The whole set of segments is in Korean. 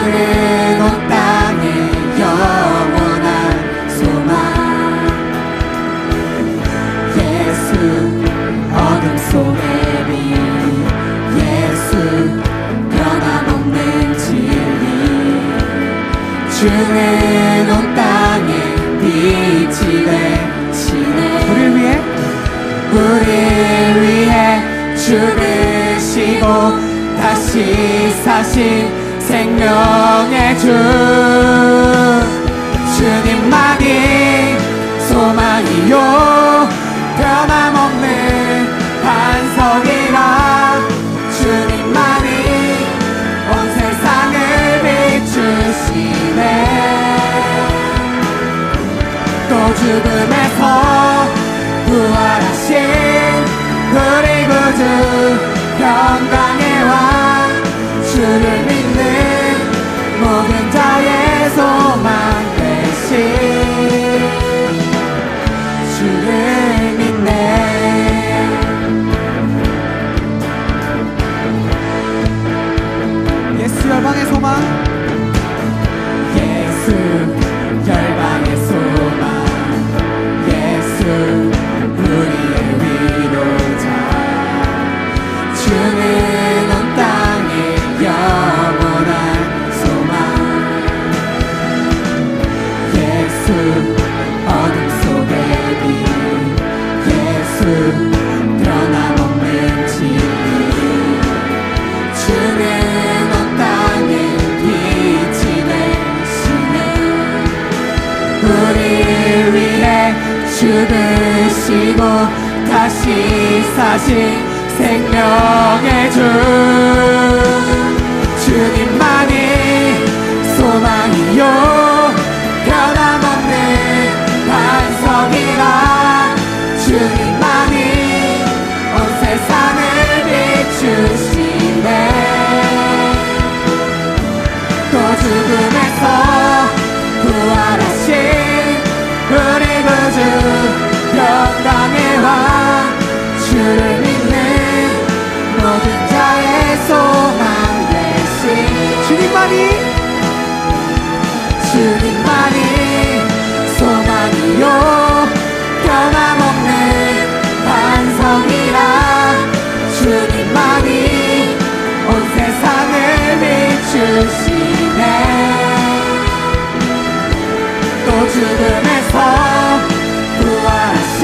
주는 온 땅에 영원한 소망. 예수 어둠 속의 빛, 예수 변함없는 진리. 주는 온 땅에 빛이 되시네. 우리를 위해 죽으시고 다시 사신 생명의 주. 주님만이 소망이요 변함없는 반석이라. 주님만이 온 세상을 비추시네. 또 죽음에서 부활하신 우리 구주 평강의 왕. 주를 믿는 모든 자의 소망 되신 주를 믿네. 예수 열방의 소망. 예수 열방의 소망. 예수 우리의 위로자. 주는 온 땅에 영원한 소망. 예수 어둠 속의 빛, 예수 변함없는 진리. 주는 온 땅에 빛이 되시네. 우리를 위해 죽으시고 다시 사신 생명의 주. 주님만이 소망이요 변함없는 반석이라. 주님만이 온 세상을 비추시네. 또 죽음에서 부활하신 우리 구주 평강의 왕. 주를 믿는 모든 자의 소망 되신 주님만이 소망이요 변함없는 반석이라. 주님만이 온 세상을 비추시네. 또 죽음에서 부활하신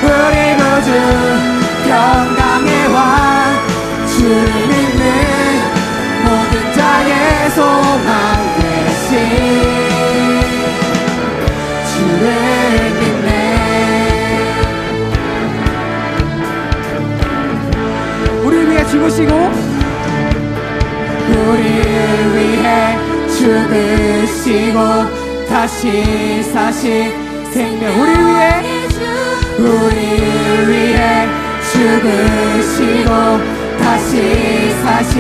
우리 구주 평강의 왕. 주를 믿는 모든 자의 소망 되신 주를 믿네. 우리를 위해 죽으시고 우리를 위해 죽으시고 다시 사신 생명. 우리를 위해 죽으시고 다시 사신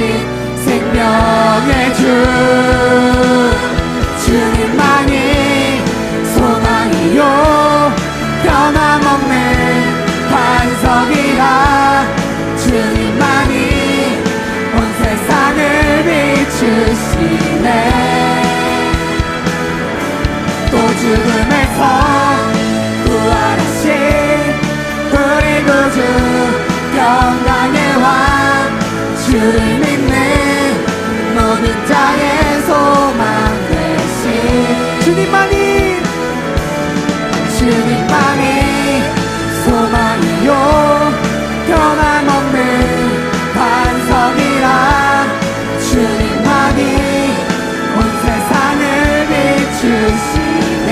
생명의 주. 주님만이 소망이요 변함없는 반석이라. 주님만이 온 세상을 비추시네. 또 죽음에서 부활하신 우리 구주 평강의 왕. 주를 믿는 모든 자의 소망 되신 주님만이 소망이요 변함없는 반석이라. 주님만이 온 세상을 비추시네.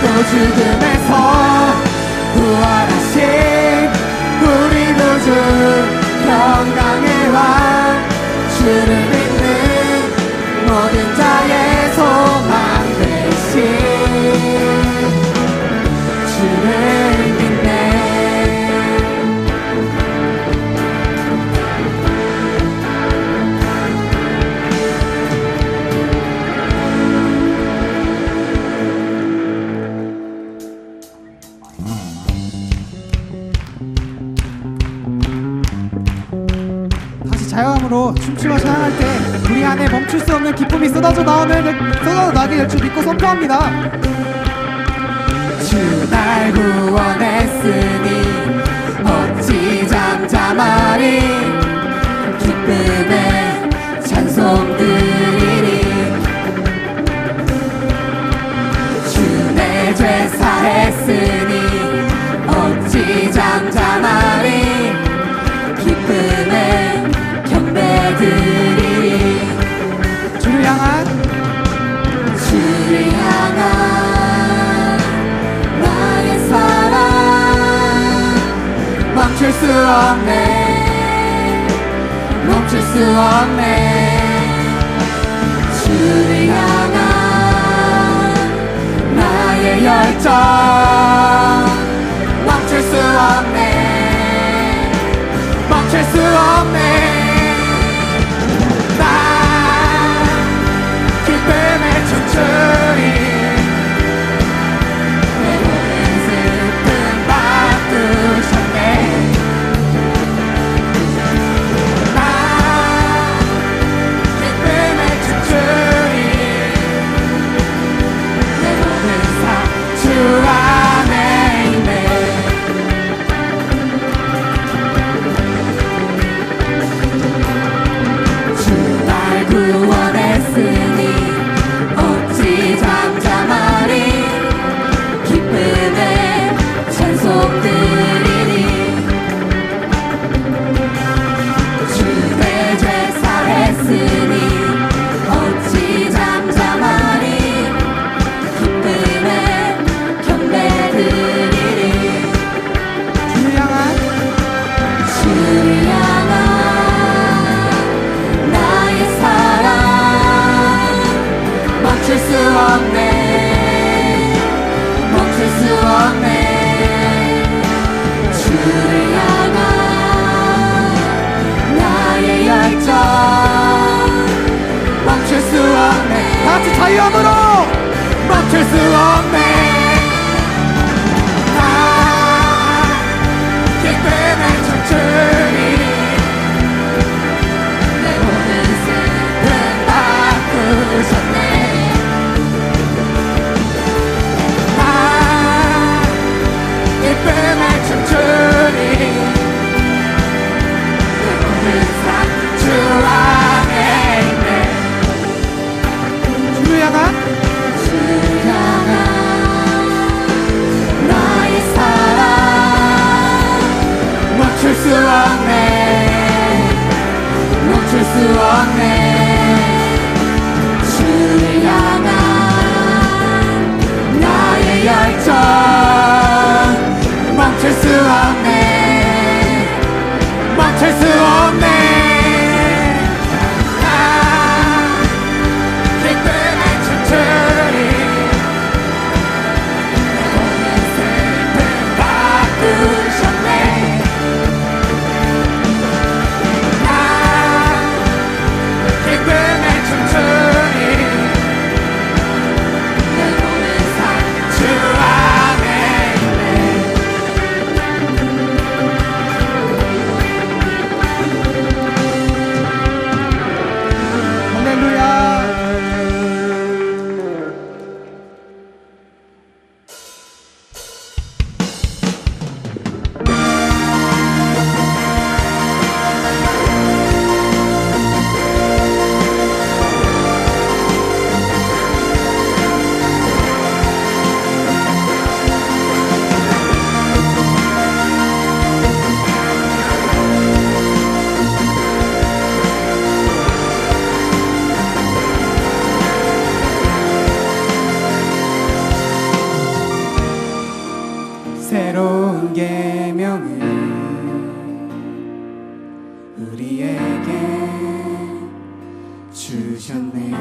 또 죽음에서 부활하신 우리 구주 평강의 왕. 주를 믿는 모든 자의 소망 되신 주를 믿네. 춤추어 찬양할 때 우리 안에 멈출 수 없는 기쁨이 쏟아져 나게 될 줄 믿고 선포합니다. 주 날 구원했으니 어찌 잠잠하리 기쁨의 찬송 드리리 주 내 죄 사했으니 어찌 잠잠하리 기쁨의 경배 드리리 주를 향한 나의 사랑 멈출 수 없네 멈출 수 없네 주를 향한 나의 열정 멈출 수 없네 멈출 수 없네 나 기쁨에 춤추리 내 모든 슬픔 바꾸셨네 나 기쁨에 춤추리 내 모든 삶 주 안에 있네 주 날 구원했으니 어찌 잠잠하리 기쁨의 찬송 드리니 주 내 죄 사했으니 어찌 잠잠하리 기쁨의 경배 드리리 주를 향한 나의 사랑 멈출 수 없네 멈출 수 없네 주를 향한 나의 열정 멈출 수 없네 다같이 자유함으로 멈출 수 없네 나 기쁨에 춤추리 내 모든 슬픔 바꾸셨네 나 기쁨에 춤추리 내 모든 삶 주 안에 있네 주를 향한 나의 사랑 멈출 수 없네 멈출 수 없네 주를 향한 나의 열정 멈출 수 없네 멈출 수 없네 나 기쁨에 춤추리 내 모든 슬픔 바꾸셨네 나 기쁨에 춤추리 내 모든 삶 주 안에 있네 할렐루야 새로운 계명을 우리에게 주셨네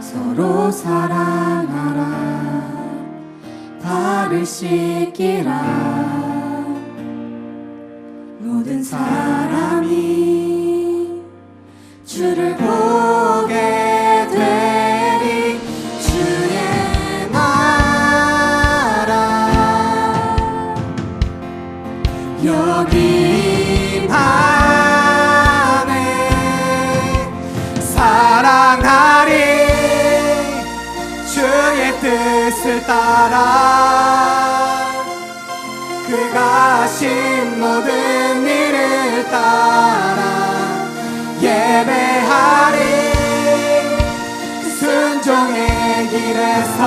서로 사랑하라 발을 씻기라 모든 사람이 주를 보게 되리 주의 나라 여기 밤에 뜻을 따라 그가 하신 모든 일을 따라 예배하리. 순종의 길에서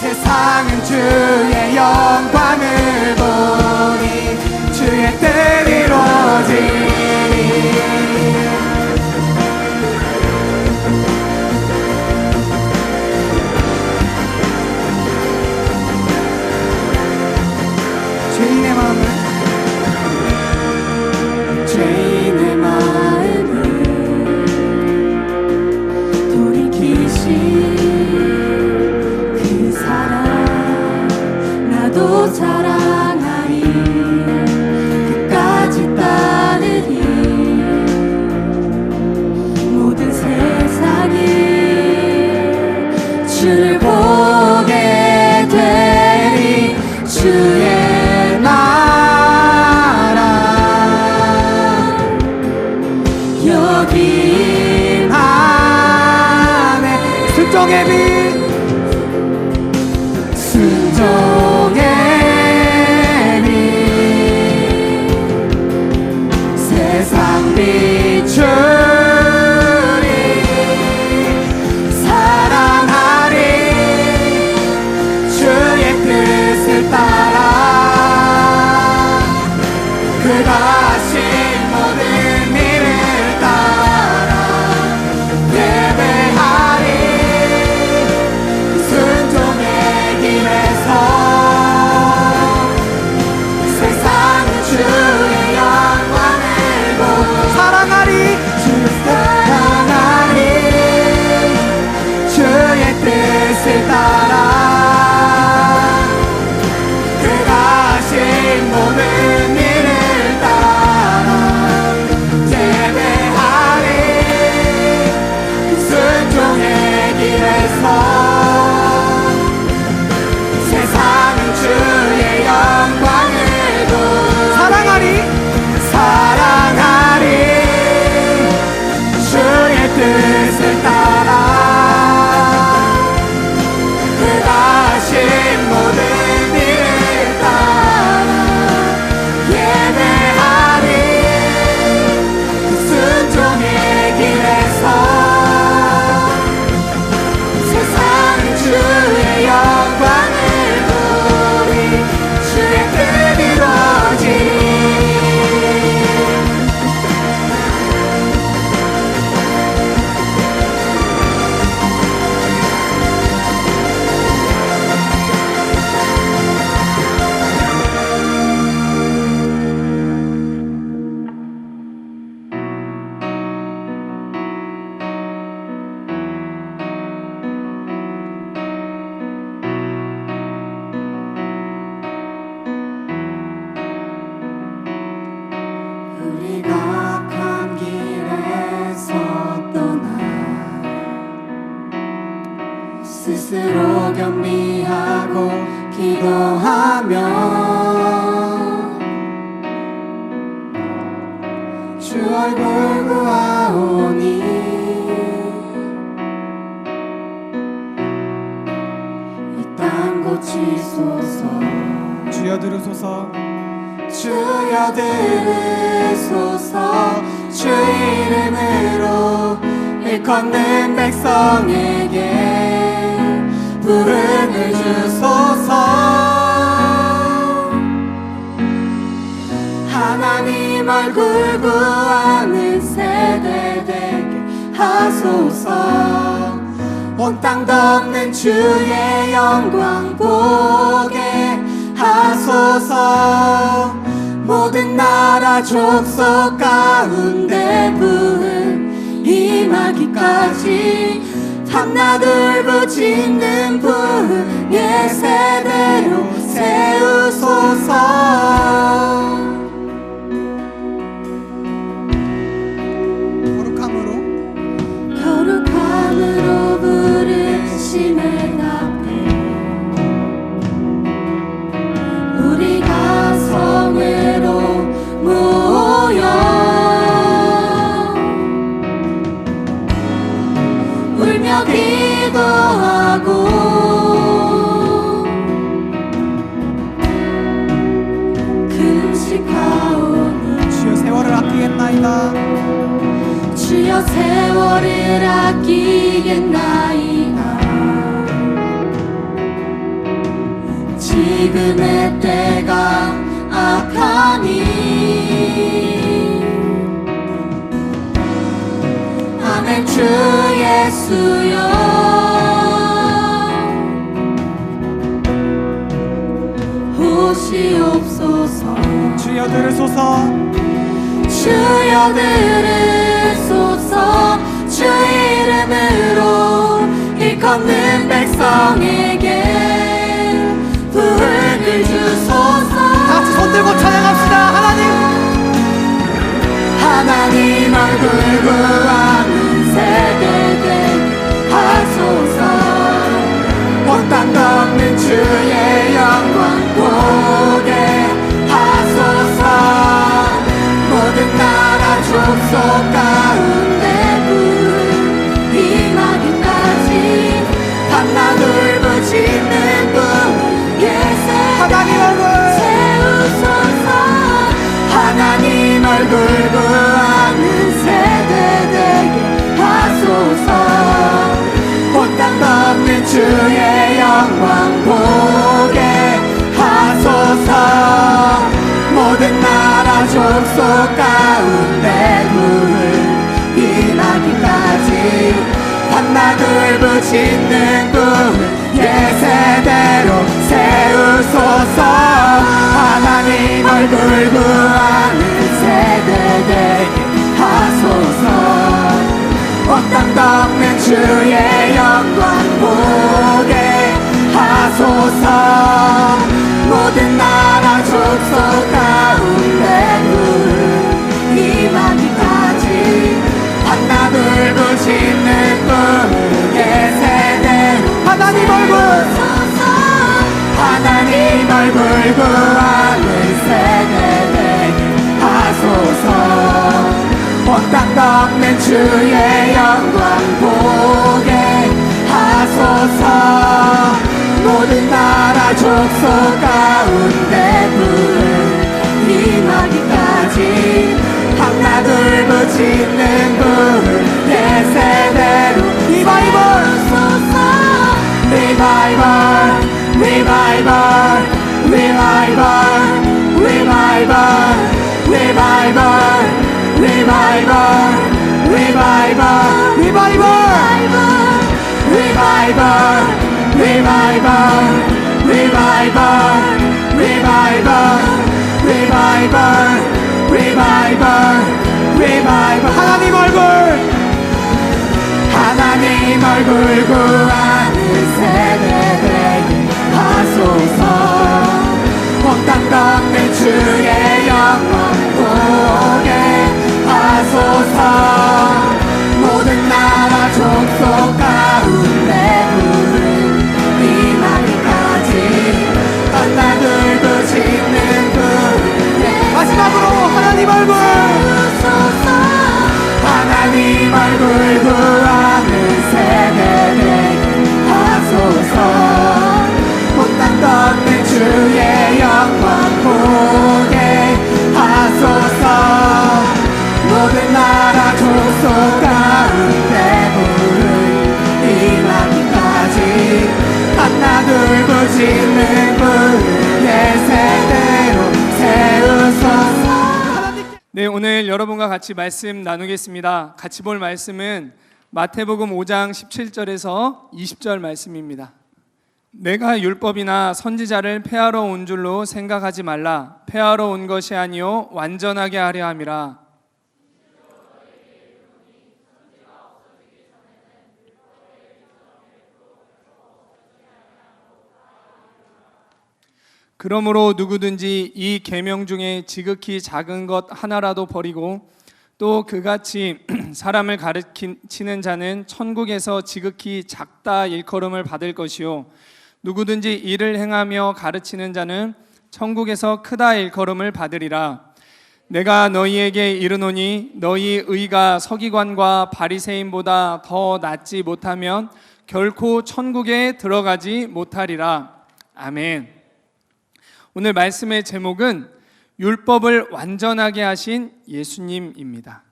세상은 주의 영광을 보니 주의 뜻이 이루어지리. 죄인의 마음을 돌이키신 그 사랑 나도 자랑하리. 끝까지 따르리. 모든 세상이 주를 보게 되리. 주의 나라 여기 안에 순종의 빛 순종의 빛 세상 비추리. 사랑하리. 주의 뜻을 따라 그가 하신 모든 일을 따라 예배하리. 순종의 길에서 세상은 주의 영광을 보고 사랑하리. 주를 사랑하리. 주의 뜻을 따라 그가 하신 모든 일을 따라 예배하리. 순종의 길에서 세상은 주의 영광을 보니 사랑하리. 사랑하리. 주의 뜻을 따라 그가 하신 모든 일을 따라 예배하리. 순종의 길에서 세상은 주의 영광을 보니 주의 뜻이 이루어지리. 우리가 간 길에서 떠나 스스로 겸비하고 기도하며 주 얼굴 구하오니 이 땅 고치소서. 주여 들으소서. 주여 들으소서. 주 이름으로 일컫는 백성에게 부름을 주소서. 하나님 얼굴 구하는 세대 되게 하소서. 온 땅 덮는 주의 영광 보게 하소서. 모든 나라 족속 가운데 부흥 임하기까지 밤낮을 짓는 부흥의 세대로 세우소서. 거룩함으로 부르심에 답해 우리가 성회로 모여 울며 기도하며 찬양합니다. 주여 세월을 아끼겠나이다. 지금의 때가 악하니 아멘. 주 예수여 오시옵소서. 주여 들으소서. 주여 들으소서. 주 이름으로 일컫는 백성에게 부흥을 주소서. 같이 손들고 찬양합시다. 하나님 얼굴 구하는 세대들 하소서. 원단 덮는 주의 영광 보게 하소서. 모든 나라 족속 가운데 불 임하기까지 밤낮 울부짖는 분의 하나님 얼굴 세우소서. 하나님 얼굴 구하는 세대되게 하소서. 온땅 덮는 주의 영광 보게 하소서. 모든 나라 족속 가운데 불을 임하기까지 밤낮 울부짖는 분의 세대로 세우소서. 하나님 얼굴 구하는 세대되게 하소서. 온땅 덮는 주의 영광 보게 하소서. 모든 나라 족속 가운데 불을 임하기까지 밤낮 울부짖는 분의 세대로 하나님 얼굴 하나님 얼굴 구하는 세대되게 하소서. 온땅 덮는 주의 영광 보게 하소서. 모든 나라 족속 가운데 불을 임하기까지 밤낮 울부짖는 분의 세대로 리바이벌 리바이벌 리바이벌 리바이벌 리바이벌 리바이벌 리바이벌 리바이벌 리바이벌 리바이벌 리바이벌 리바이벌 리바이벌 리바이벌 리바이벌 리바이벌. 하나님 얼굴 하나님 얼굴 구하는 세대되게 하소서. 온땅 덮는 주의 영광 보게 하소서. 모든 나라 족속 가운데 불을 임하기까지 밤낮 울부짖는 분의 마지막으로 하나님 얼굴 세우소서. 하나님 얼굴 구하는 세대되게 하소서. 온땅 덮는 주의 영광 보게 하소서. 모든 나라 족속 가운데 불을 임하기까지 밤낮 울부짖는 분의 세대로 세우소서. 네, 오늘 여러분과 같이 말씀 나누겠습니다. 같이 볼 말씀은 마태복음 5장 17절에서 20절 말씀입니다. 내가 율법이나 선지자를 폐하러 온 줄로 생각하지 말라. 폐하러 온 것이 아니요 완전하게 하려 함이라. 그러므로 누구든지 이 계명 중에 지극히 작은 것 하나라도 버리고 또 그같이 사람을 가르치는 자는 천국에서 지극히 작다 일컬음을 받을 것이요 누구든지 이를 행하며 가르치는 자는 천국에서 크다 일컬음을 받으리라. 내가 너희에게 이르노니 너희 의가 서기관과 바리새인보다 더 낫지 못하면 결코 천국에 들어가지 못하리라. 아멘. 오늘 말씀의 제목은 율법을 완전하게 하신 예수님입니다.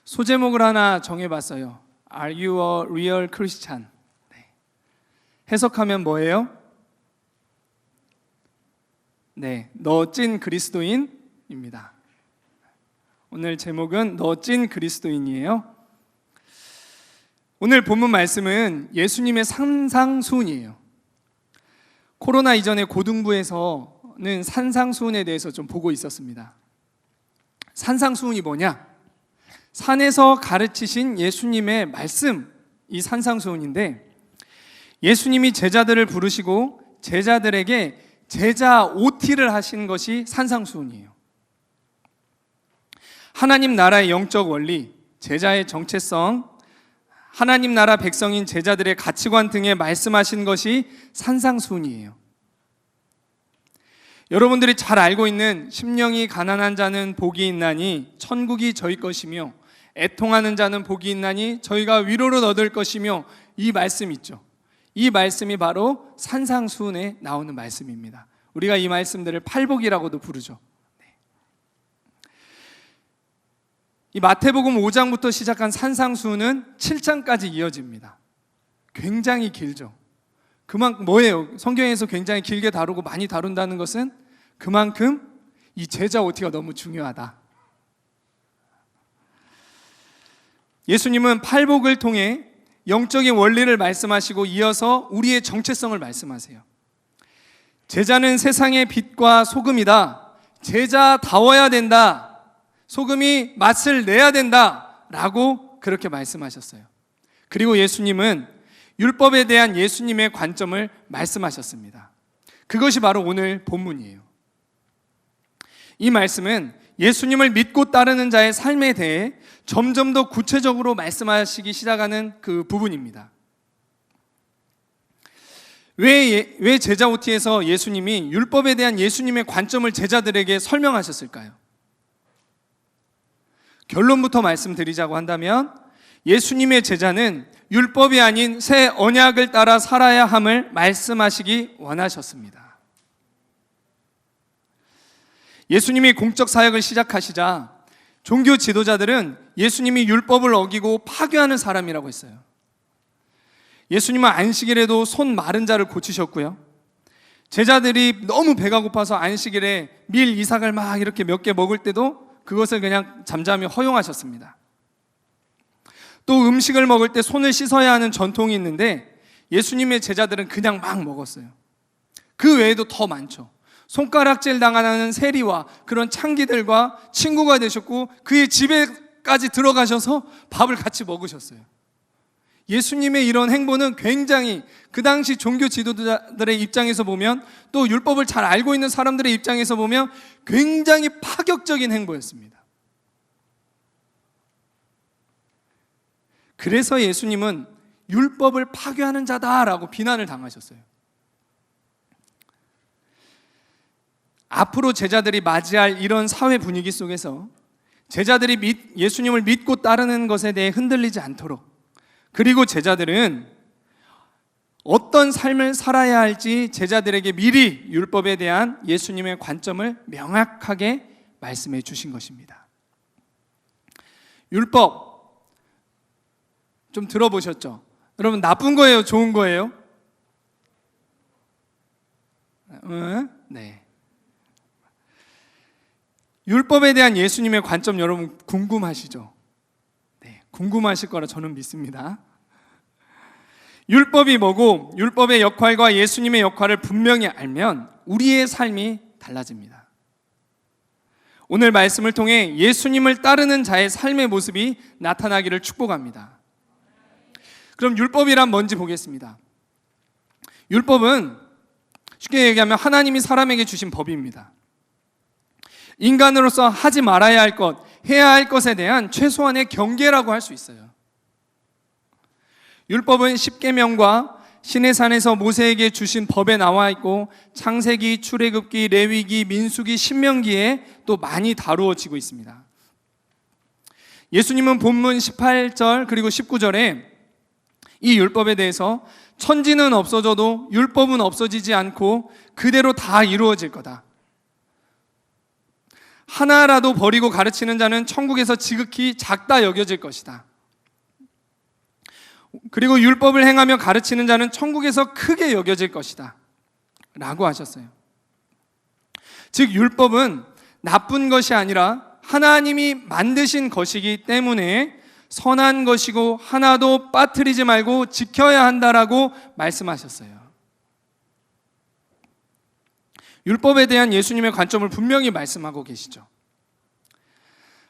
소제목을 하나 정해봤어요. Are you a real Christian? 네. 해석하면 뭐예요? 네, 너 찐 그리스도인입니다. 오늘 제목은 너 찐 그리스도인이에요. 오늘 본문 말씀은 예수님의 산상수훈이에요. 코로나 이전에 고등부에서는 산상수훈에 대해서 좀 보고 있었습니다. 산상수훈이 뭐냐? 산에서 가르치신 예수님의 말씀, 이 산상수훈인데, 예수님이 제자들을 부르시고 제자들에게 제자 OT를 하신 것이 산상수훈이에요. 하나님 나라의 영적 원리, 제자의 정체성, 하나님 나라 백성인 제자들의 가치관 등에 말씀하신 것이 산상수훈이에요. 여러분들이 잘 알고 있는 심령이 가난한 자는 복이 있나니 천국이 저희 것이며 애통하는 자는 복이 있나니 저희가 위로를 얻을 것이며, 이 말씀 있죠. 이 말씀이 바로 산상수훈에 나오는 말씀입니다. 우리가 이 말씀들을 팔복이라고도 부르죠. 이 마태복음 5장부터 시작한 산상수훈은 7장까지 이어집니다. 굉장히 길죠. 그만큼 뭐예요? 성경에서 굉장히 길게 다루고 많이 다룬다는 것은 그만큼 이 제자 OT가 너무 중요하다. 예수님은 팔복을 통해 영적인 원리를 말씀하시고 이어서 우리의 정체성을 말씀하세요. 제자는 세상의 빛과 소금이다. 제자다워야 된다. 소금이 맛을 내야 된다 라고 그렇게 말씀하셨어요. 그리고 예수님은 율법에 대한 예수님의 관점을 말씀하셨습니다. 그것이 바로 오늘 본문이에요. 이 말씀은 예수님을 믿고 따르는 자의 삶에 대해 점점 더 구체적으로 말씀하시기 시작하는 그 부분입니다. 왜 제자 OT에서 예수님이 율법에 대한 예수님의 관점을 제자들에게 설명하셨을까요? 결론부터 말씀드리자고 한다면 예수님의 제자는 율법이 아닌 새 언약을 따라 살아야 함을 말씀하시기 원하셨습니다. 예수님이 공적 사역을 시작하시자 종교 지도자들은 예수님이 율법을 어기고 파괴하는 사람이라고 했어요. 예수님은 안식일에도 손 마른 자를 고치셨고요. 제자들이 너무 배가 고파서 안식일에 밀 이삭을 막 이렇게 몇 개 먹을 때도 그것을 그냥 잠잠히 허용하셨습니다. 또 음식을 먹을 때 손을 씻어야 하는 전통이 있는데 예수님의 제자들은 그냥 막 먹었어요. 그 외에도 더 많죠. 손가락질 당하는 세리와 그런 창기들과 친구가 되셨고 그의 집에까지 들어가셔서 밥을 같이 먹으셨어요. 예수님의 이런 행보는 굉장히 그 당시 종교 지도자들의 입장에서 보면, 또 율법을 잘 알고 있는 사람들의 입장에서 보면 굉장히 파격적인 행보였습니다. 그래서 예수님은 율법을 파괴하는 자다라고 비난을 당하셨어요. 앞으로 제자들이 맞이할 이런 사회 분위기 속에서 제자들이 예수님을 믿고 따르는 것에 대해 흔들리지 않도록, 그리고 제자들은 어떤 삶을 살아야 할지 제자들에게 미리 율법에 대한 예수님의 관점을 명확하게 말씀해 주신 것입니다. 율법 좀 들어보셨죠? 여러분, 나쁜 거예요? 좋은 거예요? 네. 율법에 대한 예수님의 관점 여러분 궁금하시죠? 네, 궁금하실 거라 저는 믿습니다. 율법이 뭐고 율법의 역할과 예수님의 역할을 분명히 알면 우리의 삶이 달라집니다. 오늘 말씀을 통해 예수님을 따르는 자의 삶의 모습이 나타나기를 축복합니다. 그럼 율법이란 뭔지 보겠습니다. 율법은 쉽게 얘기하면 하나님이 사람에게 주신 법입니다. 인간으로서 하지 말아야 할 것, 해야 할 것에 대한 최소한의 경계라고 할 수 있어요. 율법은 십계명과 시내산에서 모세에게 주신 법에 나와 있고 창세기, 출애굽기, 레위기, 민수기, 신명기에 또 많이 다루어지고 있습니다. 예수님은 본문 18절 그리고 19절에 이 율법에 대해서 천지는 없어져도 율법은 없어지지 않고 그대로 다 이루어질 거다. 하나라도 버리고 가르치는 자는 천국에서 지극히 작다 여겨질 것이다. 그리고 율법을 행하며 가르치는 자는 천국에서 크게 여겨질 것이다 라고 하셨어요. 즉 율법은 나쁜 것이 아니라 하나님이 만드신 것이기 때문에 선한 것이고 하나도 빠뜨리지 말고 지켜야 한다라고 말씀하셨어요. 율법에 대한 예수님의 관점을 분명히 말씀하고 계시죠.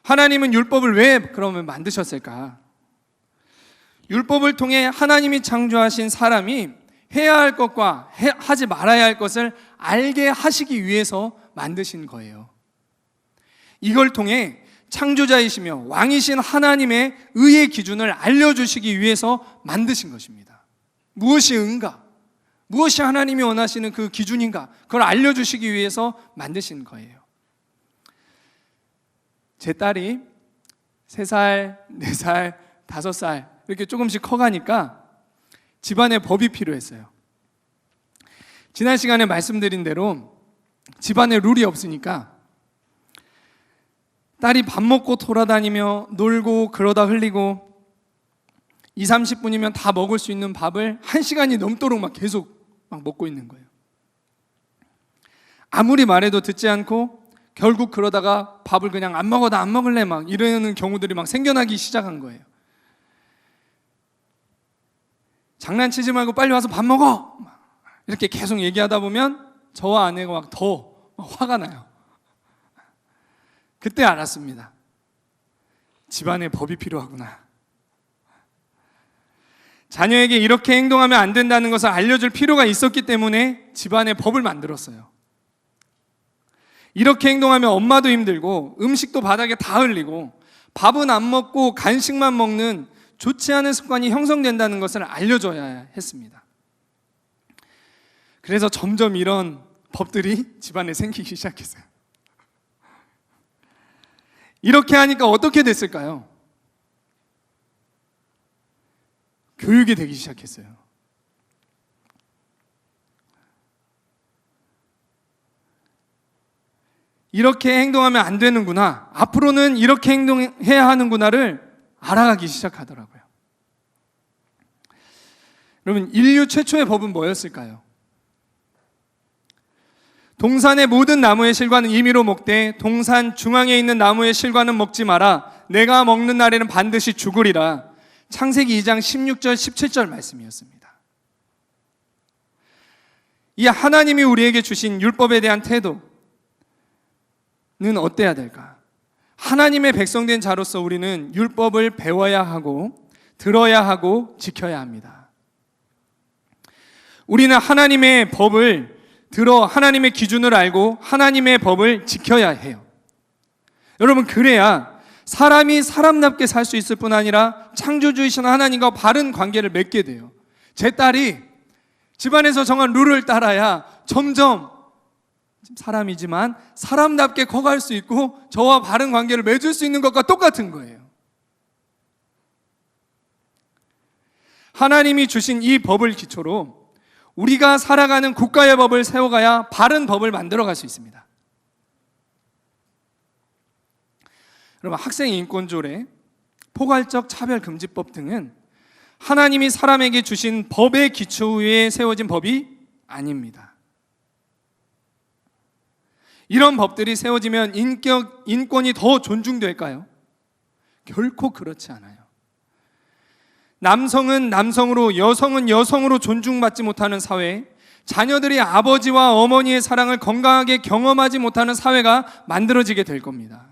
하나님은 율법을 왜 그러면 만드셨을까? 율법을 통해 하나님이 창조하신 사람이 해야 할 것과 하지 말아야 할 것을 알게 하시기 위해서 만드신 거예요. 이걸 통해 창조자이시며 왕이신 하나님의 의의 기준을 알려주시기 위해서 만드신 것입니다. 무엇이 의인가? 무엇이 하나님이 원하시는 그 기준인가? 그걸 알려주시기 위해서 만드신 거예요. 제 딸이 3살, 4살, 5살 이렇게 조금씩 커가니까 집안에 법이 필요했어요. 지난 시간에 말씀드린 대로 집안에 룰이 없으니까 딸이 밥 먹고 돌아다니며 놀고 그러다 흘리고 20-30분이면 다 먹을 수 있는 밥을 1시간이 넘도록 막 계속 막 먹고 있는 거예요. 아무리 말해도 듣지 않고 결국 그러다가 밥을 그냥 안 먹어, 나 안 먹을래 막 이러는 경우들이 막 생겨나기 시작한 거예요. 장난치지 말고 빨리 와서 밥 먹어! 이렇게 계속 얘기하다 보면 저와 아내가 막 더 화가 나요. 그때 알았습니다. 집안에 법이 필요하구나. 자녀에게 이렇게 행동하면 안 된다는 것을 알려줄 필요가 있었기 때문에 집안에 법을 만들었어요. 이렇게 행동하면 엄마도 힘들고 음식도 바닥에 다 흘리고 밥은 안 먹고 간식만 먹는 좋지 않은 습관이 형성된다는 것을 알려줘야 했습니다. 그래서 점점 이런 법들이 집안에 생기기 시작했어요. 이렇게 하니까 어떻게 됐을까요? 교육이 되기 시작했어요. 이렇게 행동하면 안 되는구나, 앞으로는 이렇게 행동해야 하는구나를 알아가기 시작하더라고요. 여러분, 인류 최초의 법은 뭐였을까요? 동산의 모든 나무의 실과는 임의로 먹되 동산 중앙에 있는 나무의 실과는 먹지 마라. 내가 먹는 날에는 반드시 죽으리라. 창세기 2장 16절 17절 말씀이었습니다. 이 하나님이 우리에게 주신 율법에 대한 태도는 어때야 될까? 하나님의 백성된 자로서 우리는 율법을 배워야 하고 들어야 하고 지켜야 합니다. 우리는 하나님의 법을 들어 하나님의 기준을 알고 하나님의 법을 지켜야 해요. 여러분, 그래야 사람이 사람답게 살 수 있을 뿐 아니라 창조주이신 하나님과 바른 관계를 맺게 돼요. 제 딸이 집안에서 정한 룰을 따라야 점점 사람이지만 사람답게 커갈 수 있고 저와 바른 관계를 맺을 수 있는 것과 똑같은 거예요. 하나님이 주신 이 법을 기초로 우리가 살아가는 국가의 법을 세워가야 바른 법을 만들어갈 수 있습니다. 여러분, 학생인권조례, 포괄적 차별금지법 등은 하나님이 사람에게 주신 법의 기초 위에 세워진 법이 아닙니다. 이런 법들이 세워지면 인권이 더 존중될까요? 결코 그렇지 않아요. 남성은 남성으로, 여성은 여성으로 존중받지 못하는 사회, 자녀들이 아버지와 어머니의 사랑을 건강하게 경험하지 못하는 사회가 만들어지게 될 겁니다.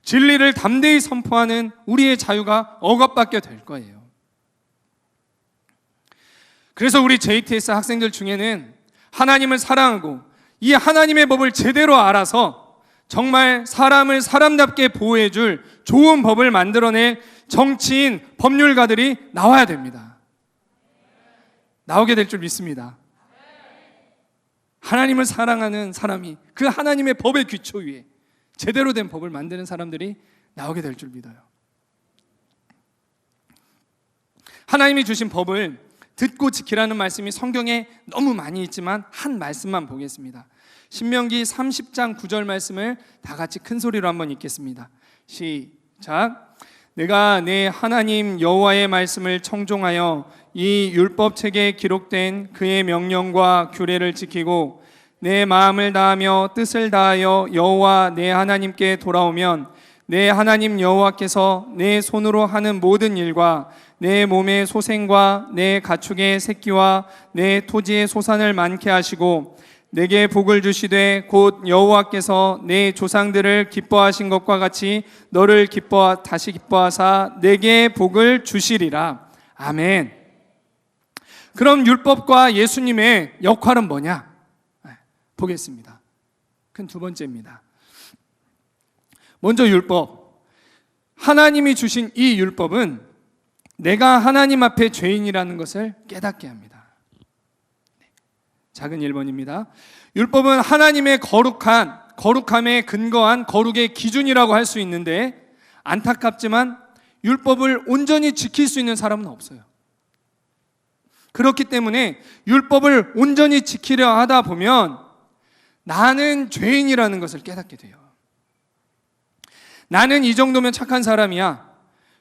진리를 담대히 선포하는 우리의 자유가 억압받게 될 거예요. 그래서 우리 JTS 학생들 중에는 하나님을 사랑하고 이 하나님의 법을 제대로 알아서 정말 사람을 사람답게 보호해줄 좋은 법을 만들어낼 정치인, 법률가들이 나와야 됩니다. 나오게 될 줄 믿습니다. 하나님을 사랑하는 사람이 그 하나님의 법의 기초 위에 제대로 된 법을 만드는 사람들이 나오게 될 줄 믿어요. 하나님이 주신 법을 듣고 지키라는 말씀이 성경에 너무 많이 있지만 한 말씀만 보겠습니다. 신명기 30장 9절 말씀을 다 같이 큰 소리로 한번 읽겠습니다. 시작. 내가 내 하나님 여호와의 말씀을 청종하여 이 율법책에 기록된 그의 명령과 규례를 지키고 내 마음을 다하며 뜻을 다하여 여호와 내 하나님께 돌아오면 내 하나님 여호와께서 내 손으로 하는 모든 일과 내 몸의 소생과 내 가축의 새끼와 내 토지의 소산을 많게 하시고 내게 복을 주시되 곧 여호와께서 내 조상들을 기뻐하신 것과 같이 너를 다시 기뻐하사 내게 복을 주시리라. 아멘. 그럼 율법과 예수님의 역할은 뭐냐? 보겠습니다. 큰 두 번째입니다. 먼저 율법. 하나님이 주신 이 율법은 내가 하나님 앞에 죄인이라는 것을 깨닫게 합니다. 작은 1번입니다. 율법은 하나님의 거룩함에 근거한 거룩의 기준이라고 할 수 있는데 안타깝지만 율법을 온전히 지킬 수 있는 사람은 없어요. 그렇기 때문에 율법을 온전히 지키려 하다 보면 나는 죄인이라는 것을 깨닫게 돼요. 나는 이 정도면 착한 사람이야.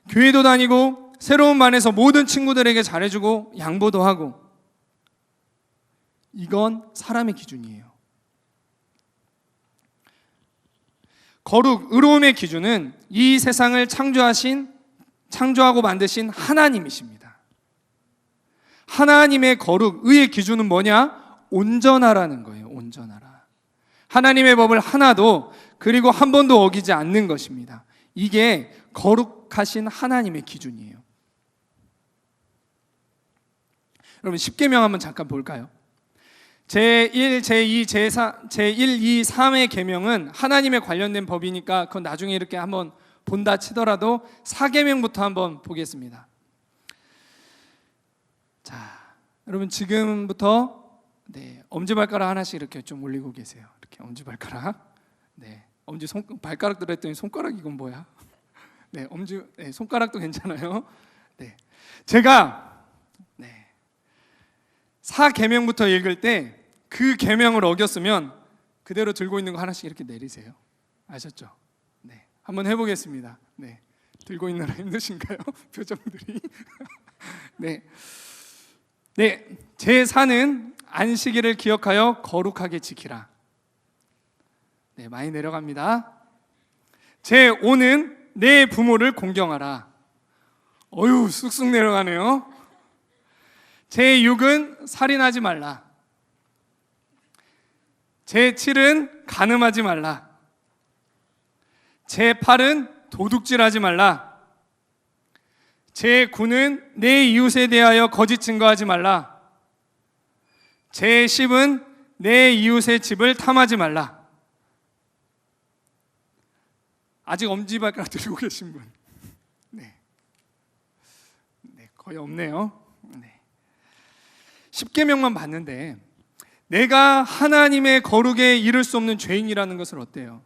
교회도 다니고 새로운 반에서 모든 친구들에게 잘해주고 양보도 하고. 이건 사람의 기준이에요. 거룩, 의로움의 기준은 이 세상을 창조하고 만드신 하나님이십니다. 하나님의 거룩, 의의 기준은 뭐냐? 온전하라는 거예요. 온전하라. 하나님의 법을 하나도 그리고 한 번도 어기지 않는 것입니다. 이게 거룩하신 하나님의 기준이에요. 여러분 10계명 한번 잠깐 볼까요? 제1, 제2, 제1, 2, 3의 계명은 하나님에 관련된 법이니까 그건 나중에 이렇게 한번 본다 치더라도 4계명부터 한번 보겠습니다. 자, 여러분 지금부터 엄지발가락 하나씩 이렇게 좀 올리고 계세요. 이렇게 엄지발가락. 발가락 들었더니 손가락 이건 뭐야? 손가락도 괜찮아요. 제가 4계명부터 읽을 때 그 계명을 어겼으면 그대로 들고 있는 거 하나씩 이렇게 내리세요. 아셨죠? 한번 해보겠습니다. 들고 있느라 힘드신가요? 표정들이. 제4는 안식일을 기억하여 거룩하게 지키라. 많이 내려갑니다. 제5는 내 부모를 공경하라. 어휴, 쑥쑥 내려가네요. 제6은 살인하지 말라. 제7은 간음하지 말라. 제8은 도둑질하지 말라. 제9는 내 이웃에 대하여 거짓 증거하지 말라. 제10은 내 이웃의 집을 탐하지 말라. 아직 엄지발가락 들고 계신 분? 거의 없네요. 10계명만 봤는데 내가 하나님의 거룩에 이를 수 없는 죄인이라는 것을 어때요?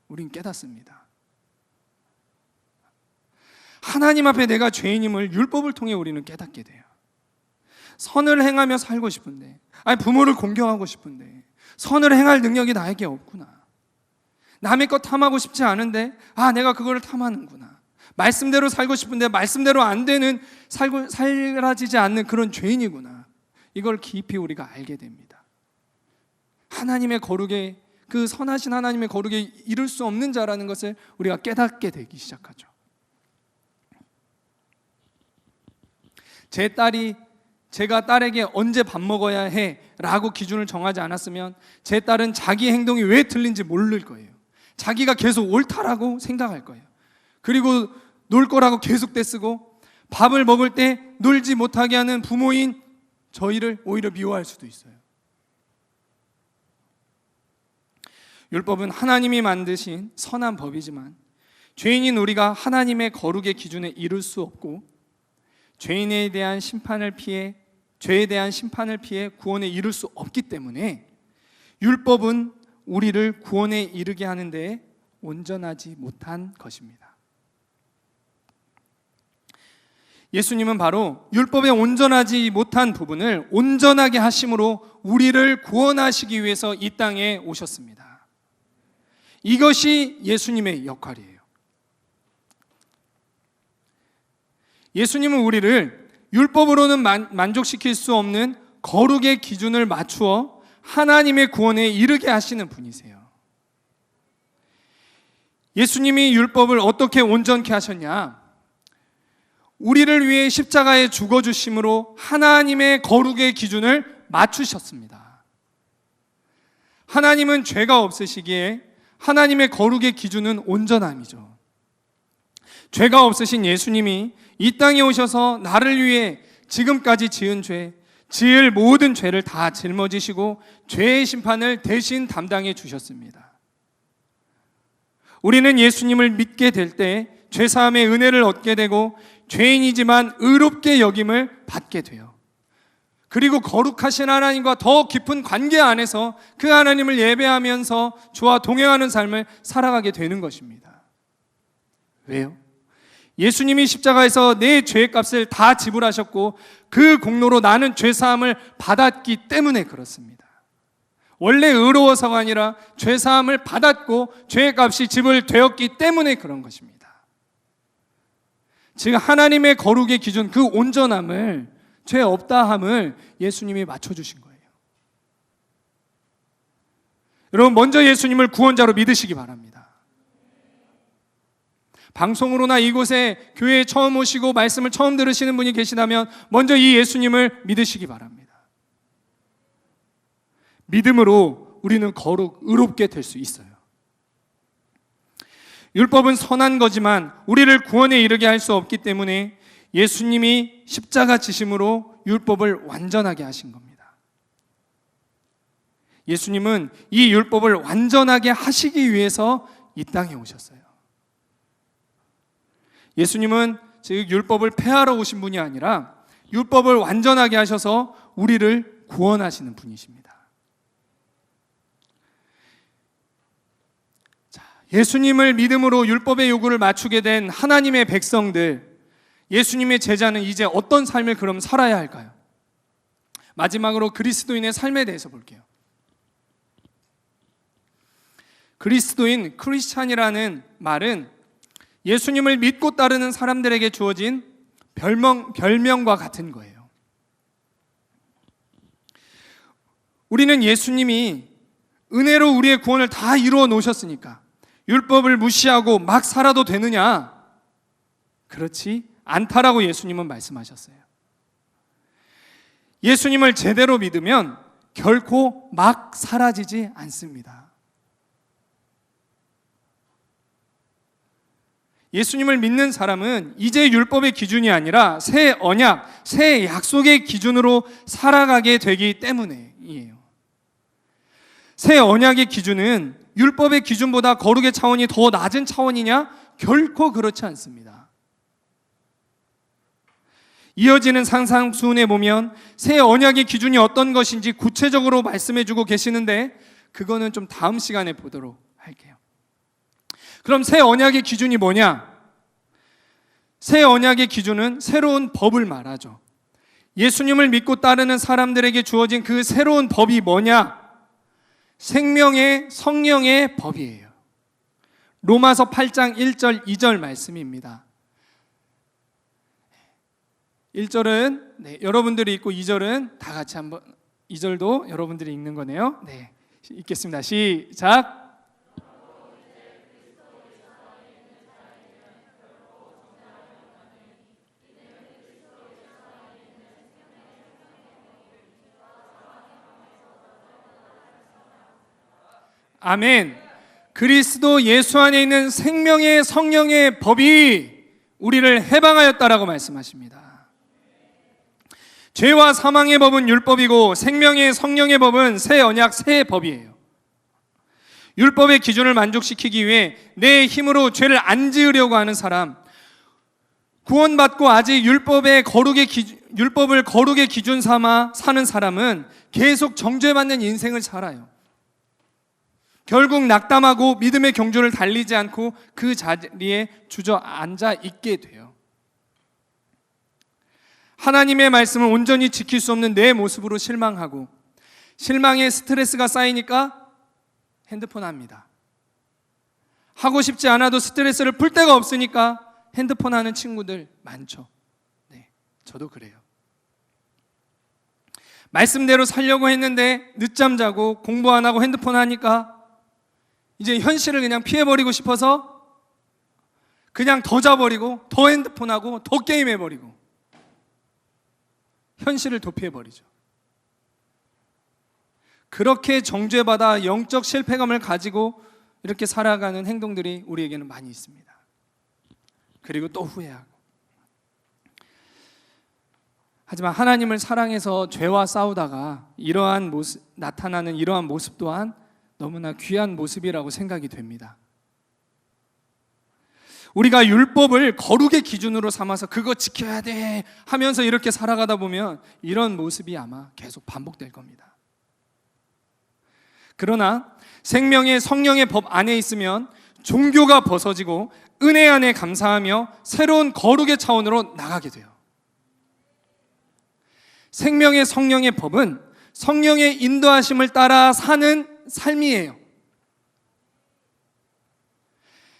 우린 깨닫습니다. 하나님 앞에 내가 죄인임을 율법을 통해 우리는 깨닫게 돼요. 선을 행하며 살고 싶은데, 부모를 공경하고 싶은데 선을 행할 능력이 나에게 없구나. 남의 것 탐하고 싶지 않은데 내가 그거를 탐하는구나. 말씀대로 살고 싶은데 말씀대로 안 되는 사라지지 않는 그런 죄인이구나. 이걸 깊이 우리가 알게 됩니다. 하나님의 거룩에, 그 선하신 하나님의 거룩에 이룰 수 없는 자라는 것을 우리가 깨닫게 되기 시작하죠. 제가 딸에게 언제 밥 먹어야 해 라고 기준을 정하지 않았으면 제 딸은 자기 행동이 왜 틀린지 모를 거예요. 자기가 계속 옳다라고 생각할 거예요. 그리고 놀 거라고 계속 떼쓰고 밥을 먹을 때 놀지 못하게 하는 부모인 저희를 오히려 미워할 수도 있어요. 율법은 하나님이 만드신 선한 법이지만 죄인인 우리가 하나님의 거룩의 기준에 이룰 수 없고 죄에 대한 심판을 피해 구원에 이룰 수 없기 때문에 율법은 우리를 구원에 이르게 하는 데 온전하지 못한 것입니다. 예수님은 바로 율법에 온전하지 못한 부분을 온전하게 하심으로 우리를 구원하시기 위해서 이 땅에 오셨습니다. 이것이 예수님의 역할이에요. 예수님은 우리를 율법으로는 만족시킬 수 없는 거룩의 기준을 맞추어 하나님의 구원에 이르게 하시는 분이세요. 예수님이 율법을 어떻게 온전케 하셨냐? 우리를 위해 십자가에 죽어주심으로 하나님의 거룩의 기준을 맞추셨습니다. 하나님은 죄가 없으시기에 하나님의 거룩의 기준은 온전함이죠. 죄가 없으신 예수님이 이 땅에 오셔서 나를 위해 지금까지 지은 죄, 지을 모든 죄를 다 짊어지시고 죄의 심판을 대신 담당해 주셨습니다. 우리는 예수님을 믿게 될 때 죄사함의 은혜를 얻게 되고 죄인이지만 의롭게 여김을 받게 돼요. 그리고 거룩하신 하나님과 더 깊은 관계 안에서 그 하나님을 예배하면서 주와 동행하는 삶을 살아가게 되는 것입니다. 왜요? 예수님이 십자가에서 내 죄의 값을 다 지불하셨고 그 공로로 나는 죄사함을 받았기 때문에 그렇습니다. 원래 의로워서가 아니라 죄사함을 받았고 죄의 값이 지불되었기 때문에 그런 것입니다. 즉 하나님의 거룩의 기준, 그 온전함을, 죄 없다함을 예수님이 맞춰주신 거예요. 여러분, 먼저 예수님을 구원자로 믿으시기 바랍니다. 방송으로나 이곳에 교회에 처음 오시고 말씀을 처음 들으시는 분이 계시다면 먼저 이 예수님을 믿으시기 바랍니다. 믿음으로 우리는 거룩, 의롭게 될 수 있어요. 율법은 선한 거지만 우리를 구원에 이르게 할 수 없기 때문에 예수님이 십자가 지심으로 율법을 완전하게 하신 겁니다. 예수님은 이 율법을 완전하게 하시기 위해서 이 땅에 오셨어요. 예수님은 즉 율법을 폐하러 오신 분이 아니라 율법을 완전하게 하셔서 우리를 구원하시는 분이십니다. 예수님을 믿음으로 율법의 요구를 맞추게 된 하나님의 백성들, 예수님의 제자는 이제 어떤 삶을 그럼 살아야 할까요? 마지막으로 그리스도인의 삶에 대해서 볼게요. 그리스도인, 크리스찬이라는 말은 예수님을 믿고 따르는 사람들에게 주어진 별명과 같은 거예요. 우리는 예수님이 은혜로 우리의 구원을 다 이루어 놓으셨으니까 율법을 무시하고 막 살아도 되느냐? 그렇지 않다라고 예수님은 말씀하셨어요. 예수님을 제대로 믿으면 결코 막 사라지지 않습니다. 예수님을 믿는 사람은 이제 율법의 기준이 아니라 새 언약, 새 약속의 기준으로 살아가게 되기 때문이에요. 새 언약의 기준은 율법의 기준보다 거룩의 차원이 더 낮은 차원이냐? 결코 그렇지 않습니다. 이어지는 상상순에 보면 새 언약의 기준이 어떤 것인지 구체적으로 말씀해주고 계시는데 그거는 좀 다음 시간에 보도록 할게요. 그럼 새 언약의 기준이 뭐냐? 새 언약의 기준은 새로운 법을 말하죠. 예수님을 믿고 따르는 사람들에게 주어진 그 새로운 법이 뭐냐? 생명의 성령의 법이에요. 로마서 8장 1절 2절 말씀입니다. 1절은 여러분들이 읽고 2절은 다 같이 한번, 2절도 여러분들이 읽는 거네요. 네, 읽겠습니다. 시작. 아멘. 그리스도 예수 안에 있는 생명의 성령의 법이 우리를 해방하였다라고 말씀하십니다. 죄와 사망의 법은 율법이고 생명의 성령의 법은 새 언약 새 법이에요. 율법의 기준을 만족시키기 위해 내 힘으로 죄를 안 지으려고 하는 사람, 구원받고 아직 율법을 거룩의 기준 삼아 사는 사람은 계속 정죄받는 인생을 살아요. 결국 낙담하고 믿음의 경주를 달리지 않고 그 자리에 주저앉아 있게 돼요. 하나님의 말씀을 온전히 지킬 수 없는 내 모습으로 실망하고, 실망에 스트레스가 쌓이니까 핸드폰 합니다. 하고 싶지 않아도 스트레스를 풀 데가 없으니까 핸드폰 하는 친구들 많죠. 네, 저도 그래요. 말씀대로 살려고 했는데 늦잠 자고 공부 안 하고 핸드폰 하니까 이제 현실을 그냥 피해버리고 싶어서 그냥 더 자버리고 더 핸드폰하고 더 게임해버리고 현실을 도피해버리죠. 그렇게 정죄받아 영적 실패감을 가지고 이렇게 살아가는 행동들이 우리에게는 많이 있습니다. 그리고 또 후회하고. 하지만 하나님을 사랑해서 죄와 싸우다가 나타나는 이러한 모습 또한 너무나 귀한 모습이라고 생각이 됩니다. 우리가 율법을 거룩의 기준으로 삼아서 그거 지켜야 돼 하면서 이렇게 살아가다 보면 이런 모습이 아마 계속 반복될 겁니다. 그러나 생명의 성령의 법 안에 있으면 종교가 벗어지고 은혜 안에 감사하며 새로운 거룩의 차원으로 나가게 돼요. 생명의 성령의 법은 성령의 인도하심을 따라 사는 삶이에요.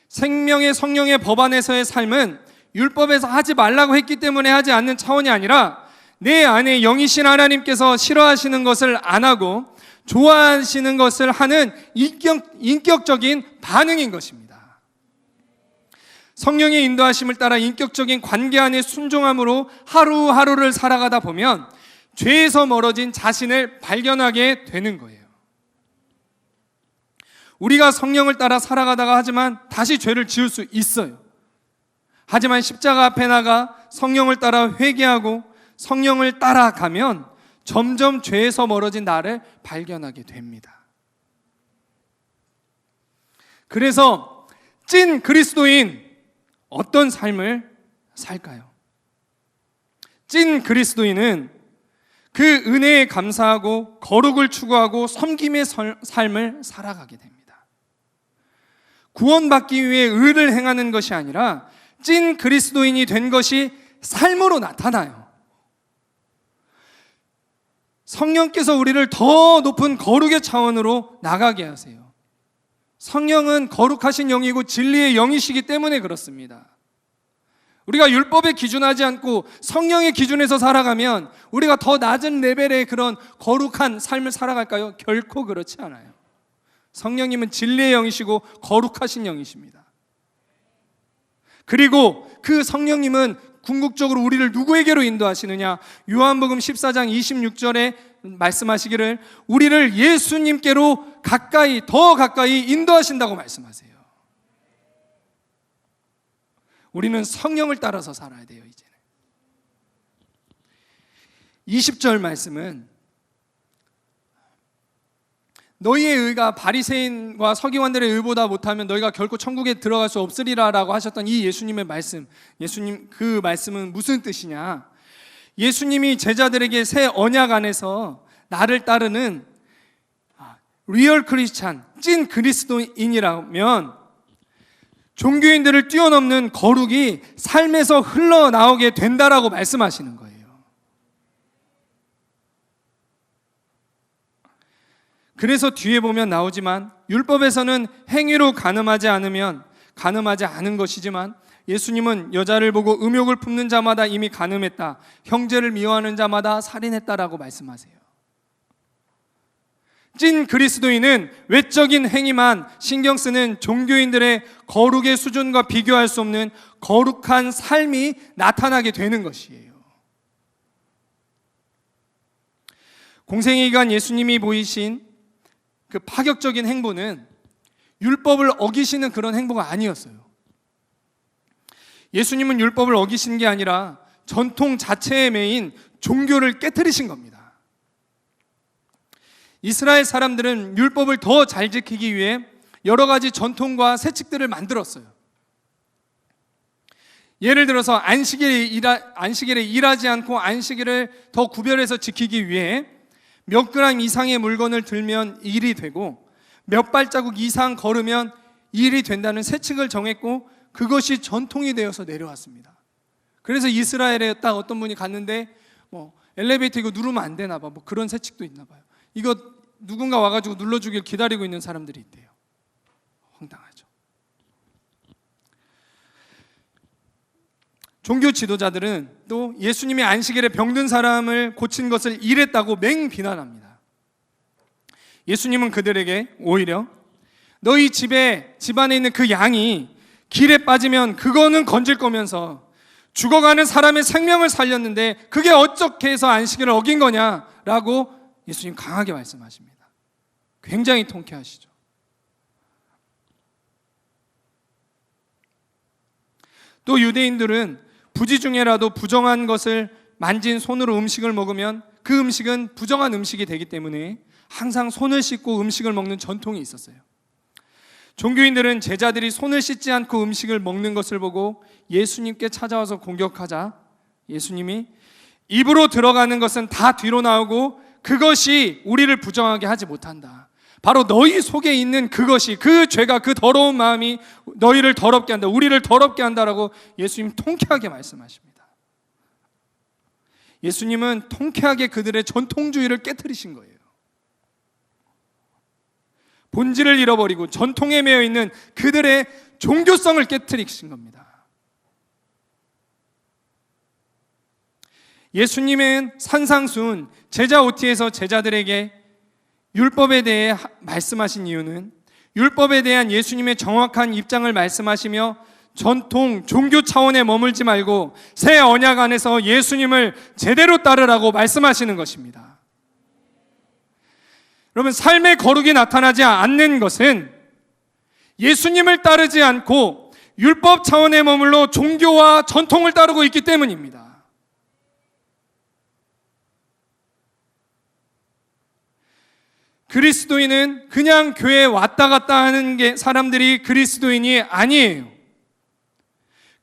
생명의 성령의 법 안에서의 삶은 율법에서 하지 말라고 했기 때문에 하지 않는 차원이 아니라 내 안에 영이신 하나님께서 싫어하시는 것을 안 하고 좋아하시는 것을 하는 인격적인 반응인 것입니다. 성령의 인도하심을 따라 인격적인 관계 안에 순종함으로 하루하루를 살아가다 보면 죄에서 멀어진 자신을 발견하게 되는 거예요. 우리가 성령을 따라 살아가다가 하지만 다시 죄를 지을 수 있어요. 하지만 십자가 앞에 나가 성령을 따라 회개하고 성령을 따라가면 점점 죄에서 멀어진 나를 발견하게 됩니다. 그래서 찐 그리스도인 어떤 삶을 살까요? 찐 그리스도인은 그 은혜에 감사하고 거룩을 추구하고 섬김의 삶을 살아가게 됩니다. 구원받기 위해 의를 행하는 것이 아니라 찐 그리스도인이 된 것이 삶으로 나타나요. 성령께서 우리를 더 높은 거룩의 차원으로 나가게 하세요. 성령은 거룩하신 영이고 진리의 영이시기 때문에 그렇습니다. 우리가 율법에 기준하지 않고 성령의 기준에서 살아가면 우리가 더 낮은 레벨의 그런 거룩한 삶을 살아갈까요? 결코 그렇지 않아요. 성령님은 진리의 영이시고 거룩하신 영이십니다. 그리고 그 성령님은 궁극적으로 우리를 누구에게로 인도하시느냐? 요한복음 14장 26절에 말씀하시기를 우리를 예수님께로 더 가까이 인도하신다고 말씀하세요. 우리는 성령을 따라서 살아야 돼요. 이제는 20절 말씀은 너희의 의가 바리새인과 서기관들의 의보다 못하면 너희가 결코 천국에 들어갈 수 없으리라라고 하셨던 이 예수님의 말씀, 예수님 그 말씀은 무슨 뜻이냐? 예수님이 제자들에게 새 언약 안에서 나를 따르는 리얼 크리스찬, 찐 그리스도인이라면 종교인들을 뛰어넘는 거룩이 삶에서 흘러나오게 된다라고 말씀하시는 거예요. 그래서 뒤에 보면 나오지만 율법에서는 행위로 가늠하지 않은 것이지만 예수님은 여자를 보고 음욕을 품는 자마다 이미 가늠했다. 형제를 미워하는 자마다 살인했다라고 말씀하세요. 찐 그리스도인은 외적인 행위만 신경 쓰는 종교인들의 거룩의 수준과 비교할 수 없는 거룩한 삶이 나타나게 되는 것이에요. 공생의 기간 예수님이 보이신 그 파격적인 행보는 율법을 어기시는 그런 행보가 아니었어요. 예수님은 율법을 어기신 게 아니라 전통 자체에 매인 종교를 깨트리신 겁니다. 이스라엘 사람들은 율법을 더 잘 지키기 위해 여러 가지 전통과 세칙들을 만들었어요. 예를 들어서 안식일에 일하지 않고 안식일을 더 구별해서 지키기 위해 몇 그램 이상의 물건을 들면 일이 되고 몇 발자국 이상 걸으면 일이 된다는 세칙을 정했고 그것이 전통이 되어서 내려왔습니다. 그래서 이스라엘에 딱 어떤 분이 갔는데 뭐 엘리베이터 이거 누르면 안 되나 봐. 뭐 그런 세칙도 있나 봐요. 이거 누군가 와가지고 눌러주길 기다리고 있는 사람들이 있대요. 황당하죠. 종교 지도자들은 또 예수님이 안식일에 병든 사람을 고친 것을 일했다고 맹비난합니다. 예수님은 그들에게 오히려 너희 집안에 있는 그 양이 길에 빠지면 그거는 건질 거면서 죽어가는 사람의 생명을 살렸는데 그게 어떻게 해서 안식일을 어긴 거냐라고 예수님 강하게 말씀하십니다. 굉장히 통쾌하시죠. 또 유대인들은 부지 중에라도 부정한 것을 만진 손으로 음식을 먹으면 그 음식은 부정한 음식이 되기 때문에 항상 손을 씻고 음식을 먹는 전통이 있었어요. 종교인들은 제자들이 손을 씻지 않고 음식을 먹는 것을 보고 예수님께 찾아와서 공격하자 예수님이 입으로 들어가는 것은 다 뒤로 나오고 그것이 우리를 부정하게 하지 못한다. 바로 너희 속에 있는 그것이, 그 죄가, 그 더러운 마음이 너희를 더럽게 한다, 우리를 더럽게 한다라고 예수님 통쾌하게 말씀하십니다. 예수님은 통쾌하게 그들의 전통주의를 깨트리신 거예요. 본질을 잃어버리고 전통에 매여 있는 그들의 종교성을 깨트리신 겁니다. 예수님은 산상수훈 제자 OT에서 제자들에게 율법에 대해 말씀하신 이유는 율법에 대한 예수님의 정확한 입장을 말씀하시며 전통, 종교 차원에 머물지 말고 새 언약 안에서 예수님을 제대로 따르라고 말씀하시는 것입니다. 여러분, 삶의 거룩이 나타나지 않는 것은 예수님을 따르지 않고 율법 차원에 머물러 종교와 전통을 따르고 있기 때문입니다. 그리스도인은 그냥 교회에 왔다 갔다 하는 게 사람들이 그리스도인이 아니에요.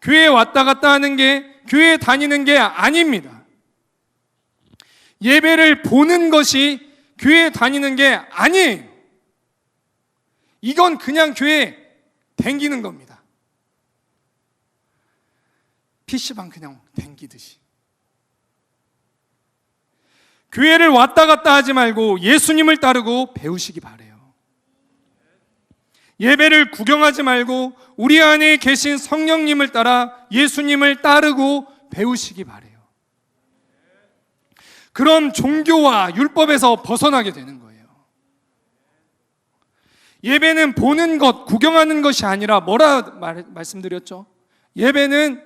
교회에 왔다 갔다 하는 게 교회에 다니는 게 아닙니다. 예배를 보는 것이 교회에 다니는 게 아니에요. 이건 그냥 교회에 댕기는 겁니다. PC방 그냥 댕기듯이. 교회를 왔다 갔다 하지 말고 예수님을 따르고 배우시기 바래요. 예배를 구경하지 말고 우리 안에 계신 성령님을 따라 예수님을 따르고 배우시기 바래요. 그럼 종교와 율법에서 벗어나게 되는 거예요. 예배는 보는 것, 구경하는 것이 아니라 뭐라 말씀드렸죠? 예배는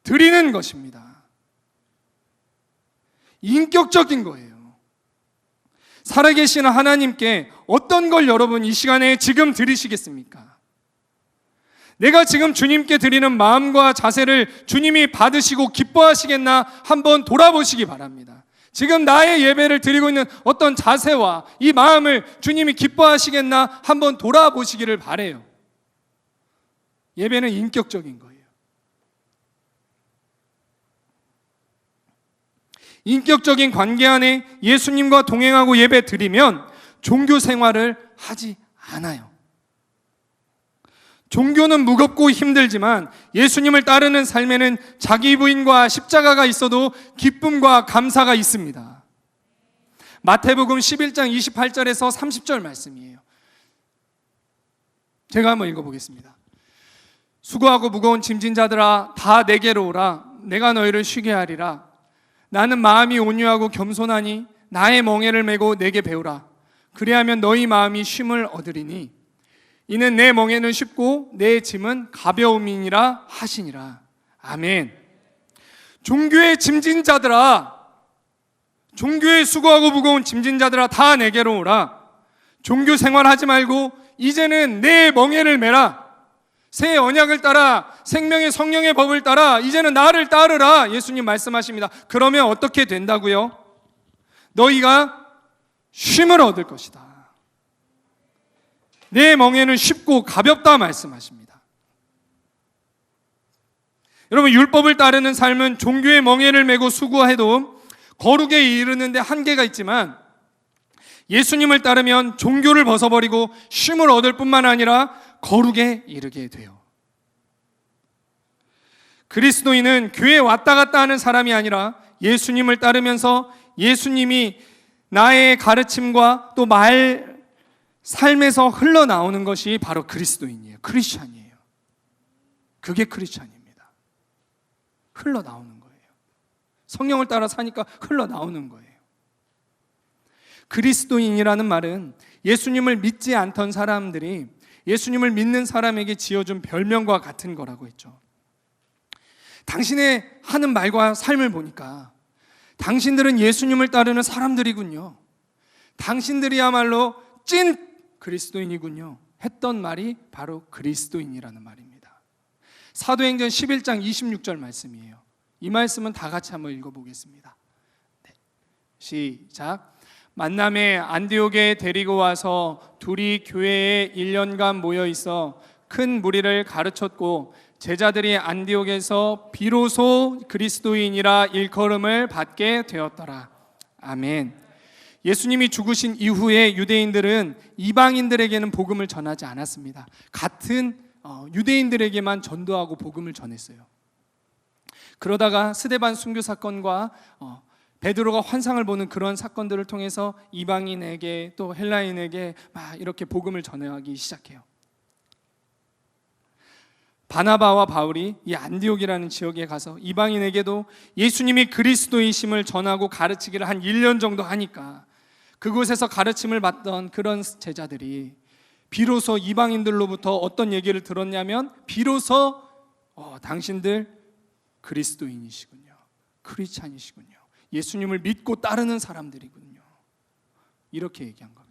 드리는 것입니다. 인격적인 거예요. 살아계신 하나님께 어떤 걸 여러분 이 시간에 지금 드리시겠습니까? 내가 지금 주님께 드리는 마음과 자세를 주님이 받으시고 기뻐하시겠나 한번 돌아보시기 바랍니다. 지금 나의 예배를 드리고 있는 어떤 자세와 이 마음을 주님이 기뻐하시겠나 한번 돌아보시기를 바래요. 예배는 인격적인 거예요. 인격적인 관계 안에 예수님과 동행하고 예배 드리면 종교 생활을 하지 않아요. 종교는 무겁고 힘들지만 예수님을 따르는 삶에는 자기 부인과 십자가가 있어도 기쁨과 감사가 있습니다. 마태복음 11장 28절에서 30절 말씀이에요. 제가 한번 읽어보겠습니다. 수고하고 무거운 짐진 자들아 다 내게로 오라. 내가 너희를 쉬게 하리라. 나는 마음이 온유하고 겸손하니 나의 멍에를 메고 내게 배우라. 그리하면 너희 마음이 쉼을 얻으리니 이는 내 멍에는 쉽고 내 짐은 가벼움이니라 하시니라. 아멘. 종교의 짐진 자들아, 종교에 수고하고 무거운 짐진 자들아 다 내게로 오라. 종교 생활하지 말고 이제는 내 멍에를 메라. 새 언약을 따라 생명의 성령의 법을 따라 이제는 나를 따르라. 예수님 말씀하십니다. 그러면 어떻게 된다고요? 너희가 쉼을 얻을 것이다. 내 멍에는 쉽고 가볍다 말씀하십니다. 여러분, 율법을 따르는 삶은 종교의 멍에를 메고 수고해도 거룩에 이르는데 한계가 있지만 예수님을 따르면 종교를 벗어버리고 쉼을 얻을 뿐만 아니라 거룩에 이르게 돼요. 그리스도인은 교회에 왔다 갔다 하는 사람이 아니라 예수님을 따르면서 예수님이 나의 가르침과 또 삶에서 흘러나오는 것이 바로 그리스도인이에요. 크리스찬이에요. 그게 크리스찬입니다. 흘러나오는 거예요. 성령을 따라 사니까 흘러나오는 거예요. 그리스도인이라는 말은 예수님을 믿지 않던 사람들이 예수님을 믿는 사람에게 지어준 별명과 같은 거라고 했죠. 당신의 하는 말과 삶을 보니까 당신들은 예수님을 따르는 사람들이군요. 당신들이야말로 찐 그리스도인이군요. 했던 말이 바로 그리스도인이라는 말입니다. 사도행전 11장 26절 말씀이에요. 이 말씀은 다 같이 한번 읽어보겠습니다. 네. 시작. 만남에 안디옥에 데리고 와서 둘이 교회에 1년간 모여 있어 큰 무리를 가르쳤고 제자들이 안디옥에서 비로소 그리스도인이라 일컬음을 받게 되었더라. 아멘. 예수님이 죽으신 이후에 유대인들은 이방인들에게는 복음을 전하지 않았습니다. 같은 유대인들에게만 전도하고 복음을 전했어요. 그러다가 스데반 순교 사건과 베드로가 환상을 보는 그런 사건들을 통해서 이방인에게 또 헬라인에게 막 이렇게 복음을 전하기 시작해요. 바나바와 바울이 이 안디옥이라는 지역에 가서 이방인에게도 예수님이 그리스도이심을 전하고 가르치기를 한 1년 정도 하니까 그곳에서 가르침을 받던 그런 제자들이 비로소 이방인들로부터 어떤 얘기를 들었냐면 비로소 당신들 그리스도인이시군요. 크리스찬이시군요. 예수님을 믿고 따르는 사람들이군요. 이렇게 얘기한 겁니다.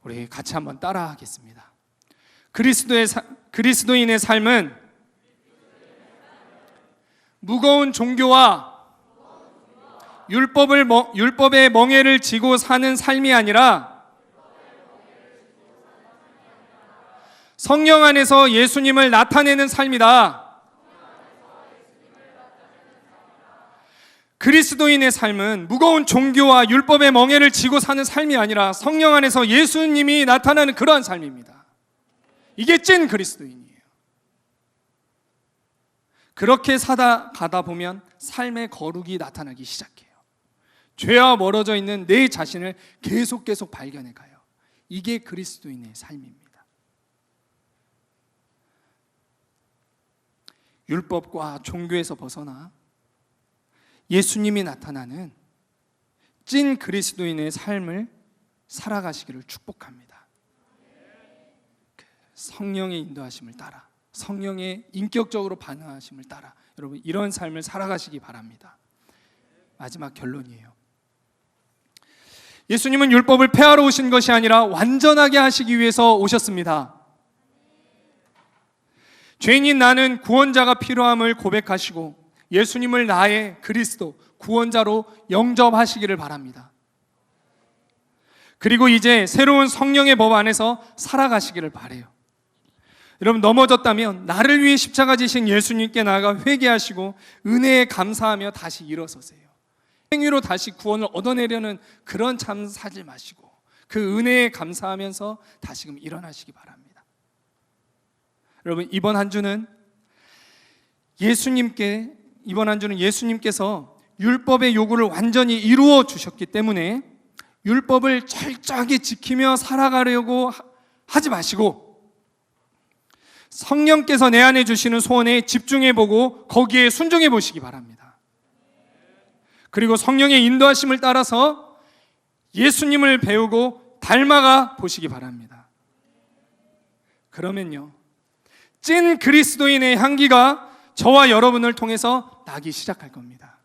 우리 같이 한번 따라하겠습니다. 그리스도인의 삶은 무거운 종교와 율법의 멍에를 지고 사는 삶이 아니라 성령 안에서 예수님을 나타내는 삶이다. 그리스도인의 삶은 무거운 종교와 율법의 멍에를 지고 사는 삶이 아니라 성령 안에서 예수님이 나타나는 그러한 삶입니다. 이게 찐 그리스도인이에요. 그렇게 가다 보면 삶의 거룩이 나타나기 시작해요. 죄와 멀어져 있는 내 자신을 계속 발견해 가요. 이게 그리스도인의 삶입니다. 율법과 종교에서 벗어나 예수님이 나타나는 찐 그리스도인의 삶을 살아가시기를 축복합니다. 성령의 인도하심을 따라, 성령의 인격적으로 반응하심을 따라 여러분 이런 삶을 살아가시기 바랍니다. 마지막 결론이에요. 예수님은 율법을 폐하러 오신 것이 아니라 완전하게 하시기 위해서 오셨습니다. 죄인인 나는 구원자가 필요함을 고백하시고 예수님을 나의 그리스도, 구원자로 영접하시기를 바랍니다. 그리고 이제 새로운 성령의 법 안에서 살아가시기를 바라요. 여러분 넘어졌다면 나를 위해 십자가 지신 예수님께 나아가 회개하시고 은혜에 감사하며 다시 일어서세요. 행위로 다시 구원을 얻어내려는 그런 삶 살지 마시고 그 은혜에 감사하면서 다시금 일어나시기 바랍니다. 여러분 이번 한 주는 예수님께서 율법의 요구를 완전히 이루어 주셨기 때문에 율법을 철저하게 지키며 살아가려고 하지 마시고 성령께서 내 안에 주시는 소원에 집중해 보고 거기에 순종해 보시기 바랍니다. 그리고 성령의 인도하심을 따라서 예수님을 배우고 닮아가 보시기 바랍니다. 그러면요 찐 그리스도인의 향기가 저와 여러분을 통해서 나기 시작할 겁니다.